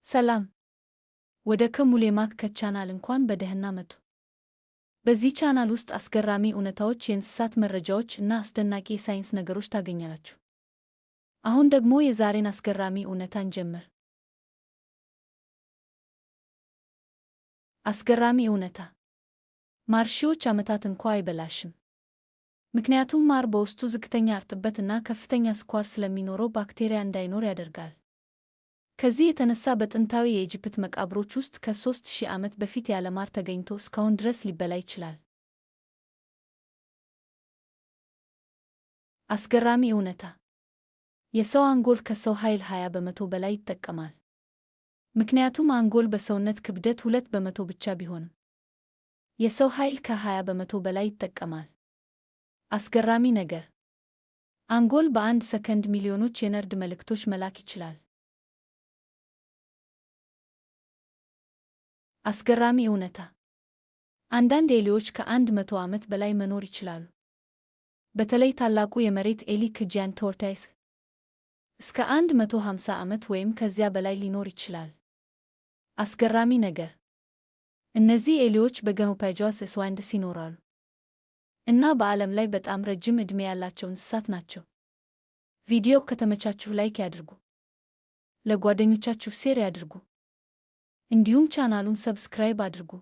ሰላም ወደ ከሙሌማክ ቻናል እንኳን በደህና መጡ። በዚህ ቻናል ውስጥ አስገራሚ እውነታዎች፣ የእንስሳት መረጃዎች እና አስደናቂ የሳይንስ ነገሮች ታገኛላችሁ። አሁን ደግሞ የዛሬን አስገራሚ እውነታ እንጀምር። አስገራሚ እውነታ፣ ማር ሺዎች ዓመታት እንኳ አይበላሽም። ምክንያቱም ማር በውስጡ ዝቅተኛ እርጥበት እና ከፍተኛ ስኳር ስለሚኖረው ባክቴሪያ እንዳይኖር ያደርጋል። ከዚህ የተነሳ በጥንታዊ የኢጅፕት መቃብሮች ውስጥ ከ3000 ዓመት በፊት ያለ ማር ተገኝቶ እስካሁን ድረስ ሊበላ ይችላል። አስገራሚ እውነታ፣ የሰው አንጎል ከሰው ኃይል 20 በመቶ በላይ ይጠቀማል። ምክንያቱም አንጎል በሰውነት ክብደት 2 በመቶ ብቻ ቢሆንም የሰው ኃይል ከ20 በመቶ በላይ ይጠቀማል። አስገራሚ ነገር፣ አንጎል በአንድ ሰከንድ ሚሊዮኖች የነርቭ መልእክቶች መላክ ይችላል። አስገራሚ እውነታ፣ አንዳንድ ኤሊዎች ከ100 ዓመት በላይ መኖር ይችላሉ። በተለይ ታላቁ የመሬት ኤሊ ጃይንት ቶርቶይስ እስከ 150 ዓመት ወይም ከዚያ በላይ ሊኖር ይችላል። አስገራሚ ነገር፣ እነዚህ ኤሊዎች በጋላፓጎስ እስዋንድስ ይኖራሉ እና በዓለም ላይ በጣም ረጅም ዕድሜ ያላቸው እንስሳት ናቸው። ቪዲዮው ከተመቻችሁ ላይክ ያድርጉ፣ ለጓደኞቻችሁ ሼር ያድርጉ፣ እንዲሁም ቻናሉን ሰብስክራይብ አድርጉ።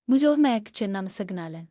ሙዚየም ማያክቼ እናመሰግናለን።